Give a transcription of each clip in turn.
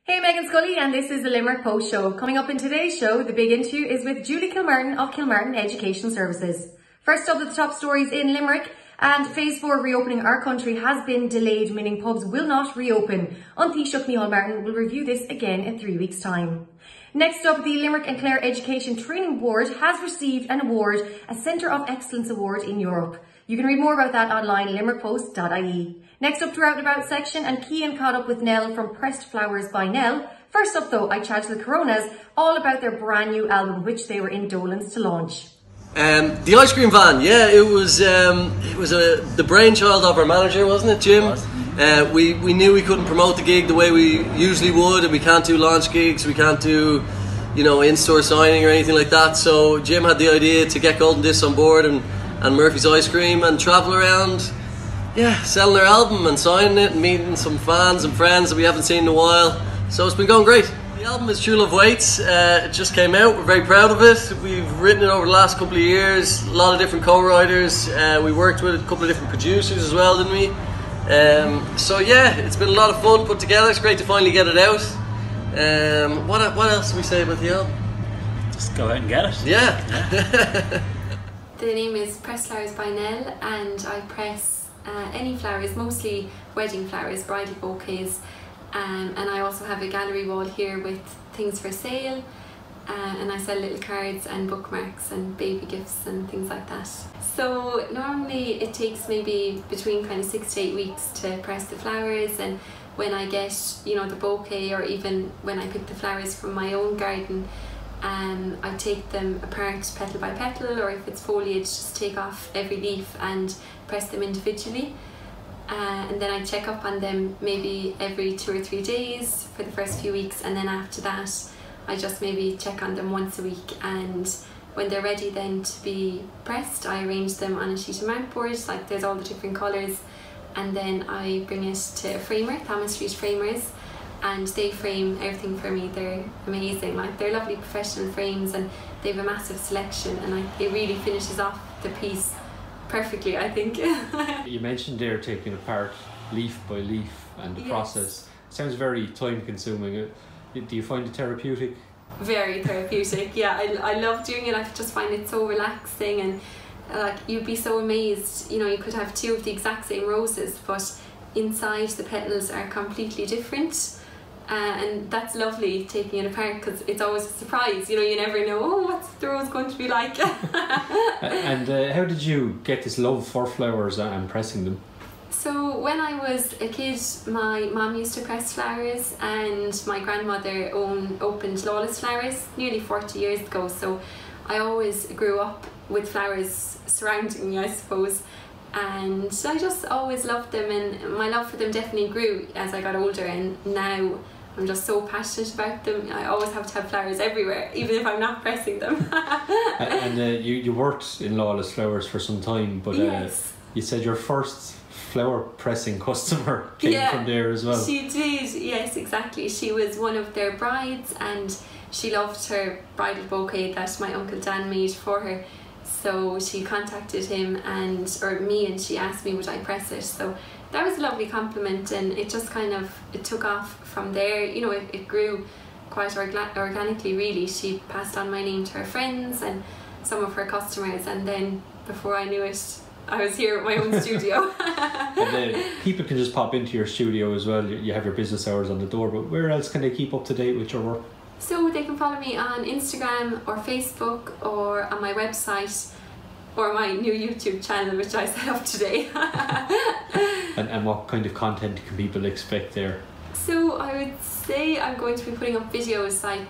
Hey, Meghann Scully, and this is the Limerick Post show. Coming up in today's show, the big interview is with Julie Kilmartin of Kilmartin Education Services. First up, the top stories in Limerick, and phase 4 reopening our country has been delayed, meaning pubs will not reopen. On Taoiseach Micheál Martin will review this again in 3 weeks' time. Next up, the Limerick and Clare Education Training Board has received an award, a Centre of Excellence Award in Europe. You can read more about that online, limerickpost.ie. Next up to our Out and About section, and Cian caught up with Nell from Pressed Flowers by Nell. First up though, I chatted to the Coronas all about their brand new album, which they were in Dolan's to launch. The ice cream van, yeah, it was the brainchild of our manager, wasn't it, Jim? It was. We knew we couldn't promote the gig the way we usually would, and we can't do launch gigs, we can't do, in-store signing or anything like that. So Jim had the idea to get Golden Discs on board and Murphy's Ice Cream and travel around, selling their album and signing it and meeting some fans and friends that we haven't seen in a while. So it's been going great. The album is True Love Waits. It just came out. We're very proud of it. We've written it over the last couple of years. A lot of different co-writers. We worked with a couple of different producers as well, didn't we? So yeah, it's been a lot of fun put together. It's great to finally get it out. What else do we say about the album? Just go out and get it. Yeah. The name is Pressed Flowers by Nell, and I press any flowers, mostly wedding flowers, bridal bouquets, and I also have a gallery wall here with things for sale, and I sell little cards and bookmarks and baby gifts and things like that. So normally it takes maybe between kind of 6 to 8 weeks to press the flowers, and when I get the bouquet, or even when I pick the flowers from my own garden, I take them apart petal by petal, or if it's foliage, just take off every leaf and press them individually. And then I check up on them maybe every 2 or 3 days for the first few weeks, and then after that I just maybe check on them once a week, and when they're ready then to be pressed, I arrange them on a sheet of mountboard, like there's all the different colours, and then I bring it to a framer, Thomas Street Framers, and they frame everything for me. They're amazing, like they're lovely professional frames, and they have a massive selection, and it really finishes off the piece perfectly, I think. You mentioned there taking apart leaf by leaf and the process. Sounds very time consuming. Do you find it therapeutic? Very therapeutic, yeah. I love doing it. I just find it so relaxing, and like you'd be so amazed, you could have 2 of the exact same roses, but inside the petals are completely different. And that's lovely, taking it apart, because it's always a surprise, you never know, what's the rose going to be like. And how did you get this love for flowers and pressing them? So when I was a kid, my mum used to press flowers, and my grandmother opened Lawless Flowers nearly 40 years ago, so I always grew up with flowers surrounding me, I suppose. And I just always loved them, and my love for them definitely grew as I got older, and now I'm just so passionate about them. I always have to have flowers everywhere, even if I'm not pressing them. And you worked in Lawless Flowers for some time, but yes. You said your first flower pressing customer came from there as well. She did, yes, exactly. She was one of their brides, and she loved her bridal bouquet that my Uncle Dan made for her. So she contacted him or me, and she asked me would I press it. So that was a lovely compliment, and it just it took off from there. It grew quite organically, really. She passed on my name to her friends and some of her customers, and then before I knew it, I was here at my own studio. And people can just pop into your studio as well. You have your business hours on the door, but where else can they keep up to date with your work? So they can follow me on Instagram or Facebook, or on my website, or my new YouTube channel, which I set up today. And what kind of content can people expect there? So I would say I'm going to be putting up videos like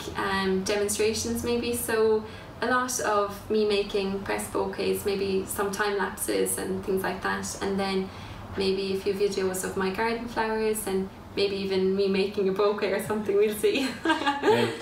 demonstrations maybe, so a lot of me making press bouquets, maybe some time lapses and things like that, and then maybe a few videos of my garden flowers, and maybe even me making a bouquet or something, we'll see.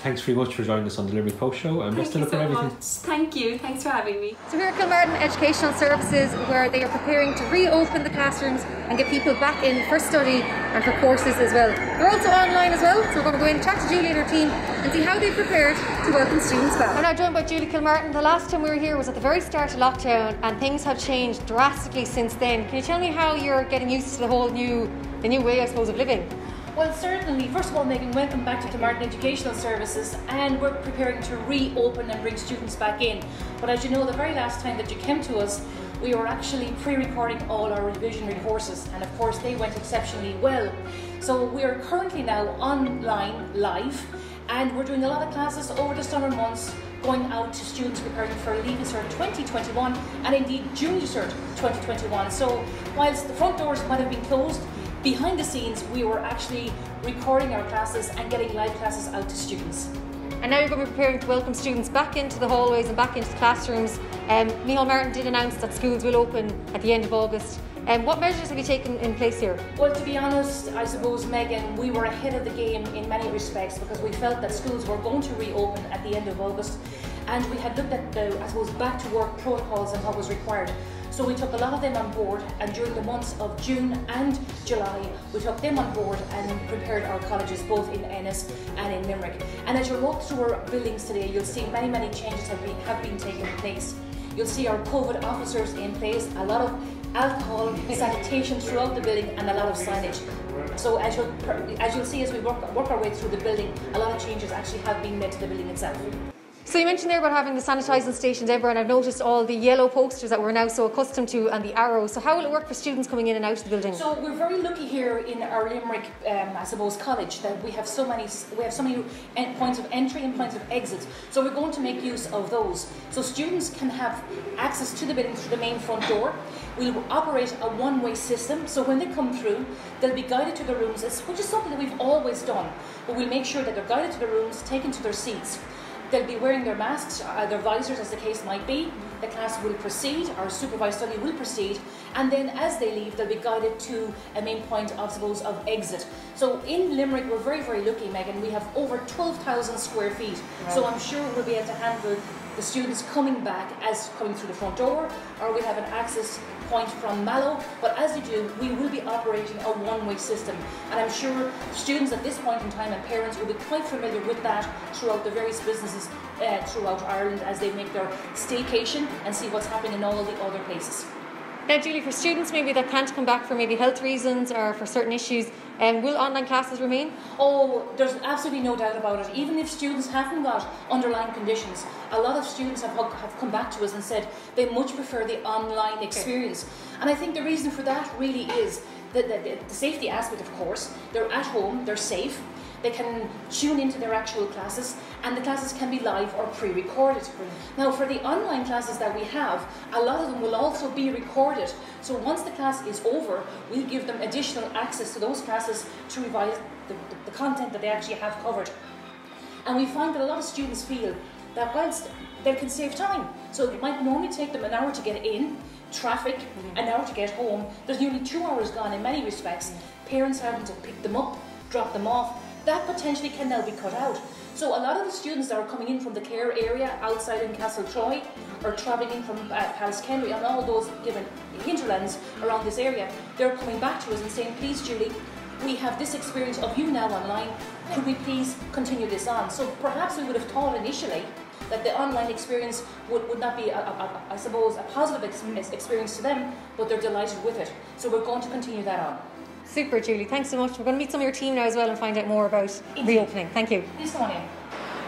Thanks very much for joining us on the Limerick Post show, and best of luck with everything. Thank you, thanks for having me. So here at Kilmartin Educational Services, where they are preparing to reopen the classrooms and get people back in for study and for courses as well. They're also online as well, so we're going to go in and chat to Julie and her team and see how they've prepared to welcome students back. I'm now joined by Julie Kilmartin. The last time we were here was at the very start of lockdown, and things have changed drastically since then. Can you tell me how you're getting used to the new way, I suppose, of living? Well, certainly. First of all, Meghann, welcome back to Kilmartin Education Services, and we're preparing to reopen and bring students back in. But as you know, the very last time that you came to us, we were actually pre-recording all our revisionary courses, and of course they went exceptionally well. So we are currently now online, live, and we're doing a lot of classes over the summer months, going out to students preparing for Leaving Cert 2021 and indeed Junior Cert 2021. So whilst the front doors might have been closed, behind the scenes we were actually recording our classes and getting live classes out to students. And now you're going to be preparing to welcome students back into the hallways and back into the classrooms. Kilmartin did announce that schools will open at the end of August. What measures have you taken in place here? Well, to be honest, I suppose, Meghann, we were ahead of the game in many respects because we felt that schools were going to reopen at the end of August, and we had looked at the, I suppose, back to work protocols and what was required. So we took a lot of them on board, and during the months of June and July, we took them on board and prepared our colleges both in Ennis and in Limerick. And as you walk through our buildings today, you'll see many changes have been taking place. You'll see our COVID officers in place, a lot of alcohol, sanitation throughout the building, and a lot of signage. So as you'll see as we work our way through the building, a lot of changes actually have been made to the building itself. So you mentioned there about having the sanitising stations everywhere, and I've noticed all the yellow posters that we're now so accustomed to and the arrows. So how will it work for students coming in and out of the building? So we're very lucky here in our Limerick, I suppose, college that we have so many points of entry and points of exit. So we're going to make use of those. So students can have access to the building through the main front door. We'll operate a one-way system, so when they come through, they'll be guided to the rooms, which is something that we've always done. But we'll make sure that they're guided to the rooms, taken to their seats. They'll be wearing their masks, their visors as the case might be. The class will proceed, our supervised study will proceed, and then as they leave, they'll be guided to a main point, I suppose, of exit. So in Limerick, we're very lucky, Meghann. We have over 12,000 square feet. Right. So I'm sure we'll be able to handle the students coming back as coming through the front door, or we have an access point from Mallow. But as you do, we will be operating a one-way system, and I'm sure students at this point in time and parents will be quite familiar with that throughout the various businesses throughout Ireland as they make their staycation and see what's happening in all of the other places. Now, Julie, for students maybe that can't come back for maybe health reasons or for certain issues, will online classes remain? Oh, there's absolutely no doubt about it. Even if students haven't got underlying conditions, a lot of students have come back to us and said they much prefer the online experience. And I think the reason for that really is the safety aspect, of course. They're at home, they're safe, they can tune into their actual classes, and the classes can be live or pre-recorded. Now, for the online classes that we have, a lot of them will also be recorded. So once the class is over, we'll give them additional access to those classes to revise the content that they actually have covered. And we find that a lot of students feel that whilst they can save time, so it might normally take them an hour to get in, traffic, an hour to get home, there's nearly 2 hours gone in many respects. Parents having to pick them up, drop them off, that potentially can now be cut out. So a lot of the students that are coming in from the Clare area outside in Castle Troy, or travelling in from Palskenry and all those given hinterlands around this area, they're coming back to us and saying, please Julie, we have this experience of you now online, could we please continue this on? So perhaps we would have thought initially that the online experience would not be, I suppose, a positive experience to them, but they're delighted with it. So we're going to continue that on. Super, Julie. Thanks so much. We're going to meet some of your team now as well and find out more about reopening. Thank you. Please come on in.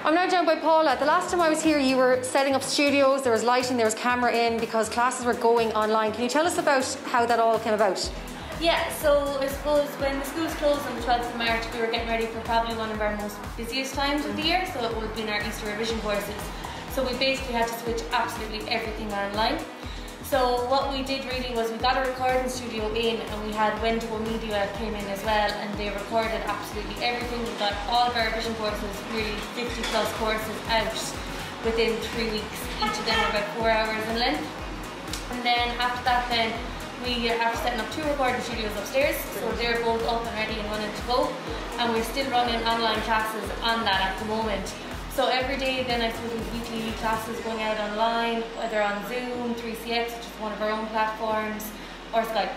I'm now joined by Paula. The last time I was here, you were setting up studios, there was lighting, there was camera in because classes were going online. Can you tell us about how that all came about? Yeah, so I suppose when the schools closed on the 12th of March, we were getting ready for probably one of our most busiest times of the year, so it would have been our Easter revision courses. So we basically had to switch absolutely everything online. So what we did really was we got a recording studio in, and we had Wendigo Media came in as well, and they recorded absolutely everything. We got all of our revision courses, really 50 plus courses out within 3 weeks. Each of them were about 4 hours in length. And then after that we are setting up 2 recording studios upstairs, so they're both up and ready and running to go. And we're still running online classes on that at the moment. So every day then I suppose we've weekly classes going out online, whether on Zoom, 3CX, which is one of our own platforms, or Skype.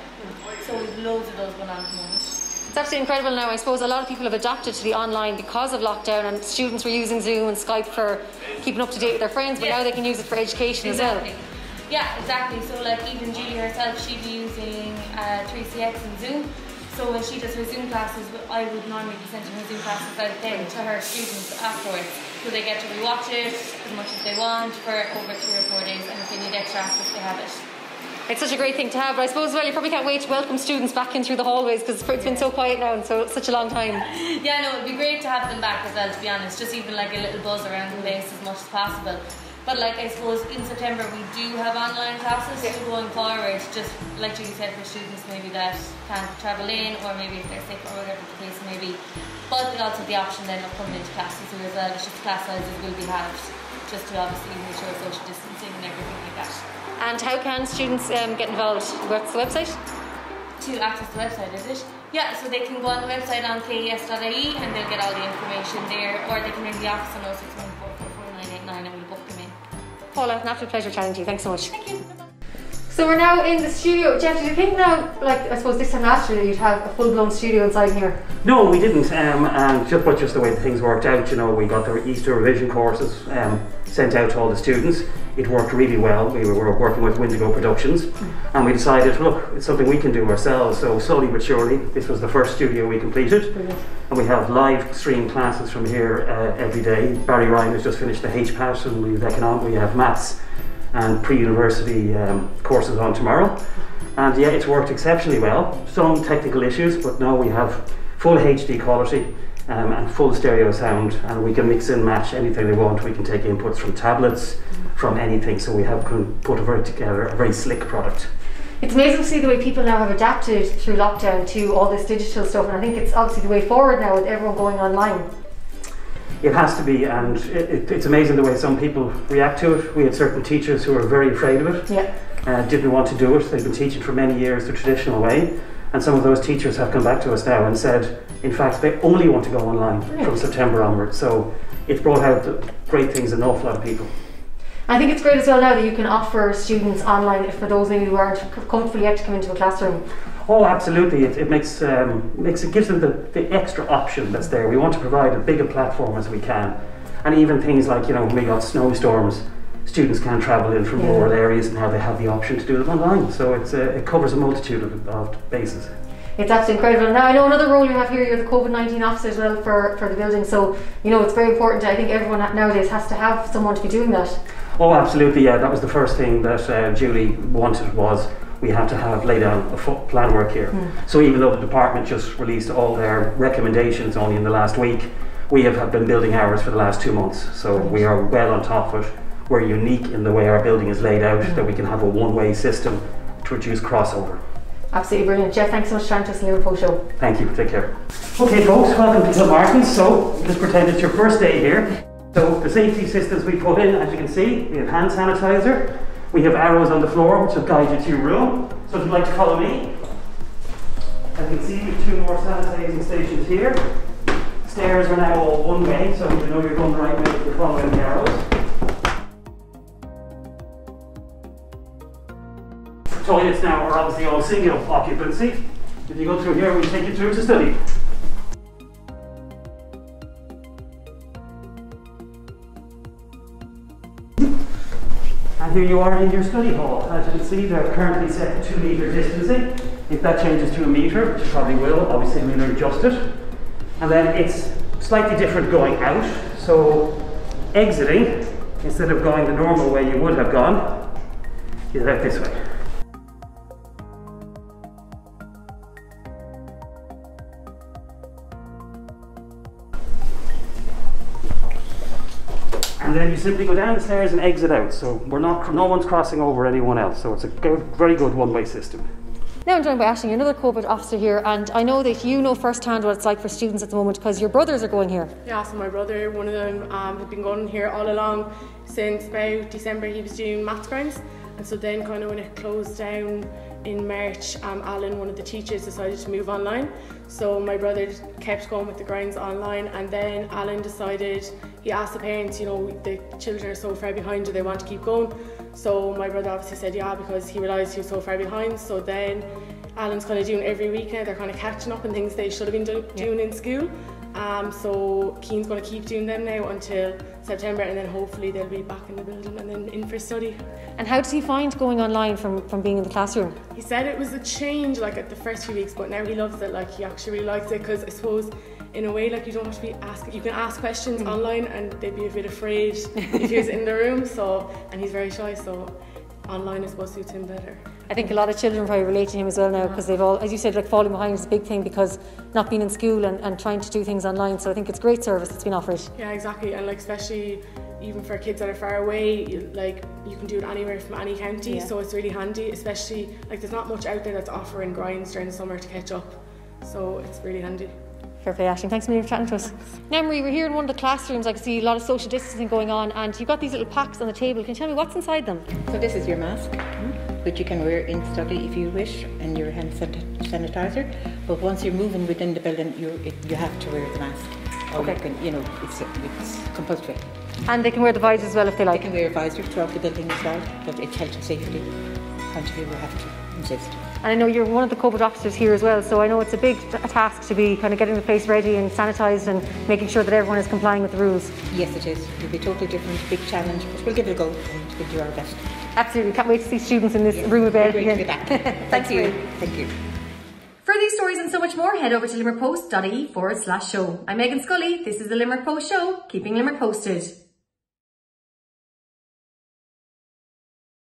So we've loads of those going on at the moment. It's absolutely incredible now. I suppose a lot of people have adapted to the online because of lockdown, and students were using Zoom and Skype for keeping up to date with their friends, but now they can use it for education as well. Yeah, exactly. So like even Julie herself, she'd be using 3CX and Zoom. So when she does her Zoom classes, I would normally be sending her Zoom classes out then to her students afterwards. So they get to rewatch it as much as they want for over 3 or 4 days, and if they need extra access, they have it. It's such a great thing to have, but I suppose, well, you probably can't wait to welcome students back in through the hallways because it's been so quiet now and such a long time. Yeah, no, it'd be great to have them back as well, to be honest, just even like a little buzz around the place as much as possible. But like, I suppose in September we do have online classes, so going forward, just like Julie said, for students maybe that can't travel in, or maybe if they're sick or whatever the case may be. But they also have the option then of coming into classes here as well. It's just class sizes will be halved, just to obviously make sure social distancing and everything like that. And how can students get involved? What's the website? To access the website, is it? Yeah, so they can go on the website on kes.ie and they'll get all the information there, or they can ring the office on 061444989 and we'll book them in. Paula, an absolute pleasure chatting to you. Thanks so much. Thank you. So we're now in the studio. Jeff, did you think now, like I suppose this time last year, you'd have a full-blown studio inside here? No, we didn't, and just the way things worked out, you know, we got the Easter revision courses sent out to all the students. It worked really well. We were working with Windigo Productions, and we decided, look, it's something we can do ourselves. So slowly but surely, this was the first studio we completed. Brilliant. And we have live stream classes from here every day. Barry Ryan has just finished the HPAT, and we have maths and pre-university courses on tomorrow. And yeah, it's worked exceptionally well. Some technical issues, but now we have full HD quality and full stereo sound, and we can mix and match anything they want. We can take inputs from tablets, from anything, so we can put together a very slick product. It's amazing to see the way people now have adapted through lockdown to all this digital stuff, and I think it's obviously the way forward now with everyone going online. It has to be, and it's amazing the way some people react to it. We had certain teachers who were very afraid of it, didn't want to do it. They've been teaching for many years the traditional way, and some of those teachers have come back to us now and said, in fact, they only want to go online from September onwards. So it's brought out great things in an awful lot of people. I think it's great as well now that you can offer students online for those maybe who aren't comfortable yet to come into a classroom. Oh, absolutely. It gives them the extra option that's there. We want to provide as big a platform as we can. And even things like, you know, when we got snowstorms, students can't travel in from rural areas, and now they have the option to do it online. So it covers a multitude of bases. It's absolutely incredible. Now I know another role you have here, you're the COVID-19 officer as well for the building, so you know it's very important. I think everyone nowadays has to have someone to be doing that. Oh, absolutely, yeah. That was the first thing that Julie wanted, was we have to have laid down a plan work here. So even though the department just released all their recommendations only in the last week, we have been building ours for the last 2 months. So we are well on top of it. We're unique in the way our building is laid out, that we can have a one-way system to reduce crossover. Absolutely brilliant. Jeff, thanks so much for chatting to us in the Limerick Post show. Thank you, take care. Okay folks, welcome to Kilmartin. So just pretend it's your first day here. So the safety systems we put in, as you can see, we have hand sanitizer, we have arrows on the floor which will guide you to your room. So if you'd like to follow me, as you can see we have 2 more sanitizing stations here. Stairs are now all one way, so you know you're going the right way if you're following the arrows. Toilets now are obviously all single occupancy. If you go through here, we'll take you through to study. And here you are in your study hall. As you can see, they're currently set to 2 metre distancing. If that changes to 1 metre, which it probably will, obviously we'll adjust it. And then it's slightly different going out. So exiting, instead of going the normal way you would have gone, you head this way. And then you simply go down the stairs and exit out. So no one's crossing over anyone else. So it's a very good one-way system. Now I'm joined by Ashling, another COVID officer here, and I know that you know firsthand what it's like for students at the moment because your brothers are going here. Yeah, so my brother, one of them, had been going here all along since about December. He was doing maths grounds, and so then kind of when it closed down in March, Alan, one of the teachers, decided to move online. So my brother kept going with the grounds online, and then Alan decided, he asked the parents, you know, the children are so far behind, do they want to keep going? So my brother obviously said yeah, because he realised he was so far behind. So then Alan's kind of doing every week now. They're kind of catching up on things they should have been doing in school. So Cian's going to keep doing them now until September, and then hopefully they'll be back in the building and then in for study. And how does he find going online from being in the classroom? He said it was a change like at the first few weeks, but now he loves it. Like he actually really likes it, because I suppose in a way like you don't have to be asking, you can ask questions online and they'd be a bit afraid if he was in the room, so, and he's very shy, so online I suppose suits him better. I think a lot of children probably relate to him as well now, because they've all, as you said, like falling behind is a big thing because not being in school and trying to do things online. So I think it's a great service that's been offered. Yeah, exactly. And like especially even for kids that are far away, like you can do it anywhere from any county, so it's really handy. Especially like there's not much out there that's offering grinds during the summer to catch up, so it's really handy. Fair play, Aisling. Thanks a million for chatting to us. Now, Marie, we're here in one of the classrooms. I can see a lot of social distancing going on, and you've got these little packs on the table. Can you tell me what's inside them? So this is your mask, which you can wear in study if you wish, and your hand sanitizer. But once you're moving within the building, you have to wear the mask. Or you can, it's compulsory. And they can wear the visor as well if they like. They can wear a visor throughout the building as well, but it's health and safety point of view we have to insist. And I know you're one of the COVID officers here as well, so I know it's a big task to be kind of getting the place ready and sanitised and making sure that everyone is complying with the rules. Yes, it is. It'll be totally different, big challenge, but we'll give it a go and we'll do our best. Absolutely. Can't wait to see students in this room a bit. Great to be back. Thank you. Thank you. For these stories and so much more, head over to limerickpost.ie/show. I'm Meghann Scully. This is the Limerick Post Show, keeping Limerick posted.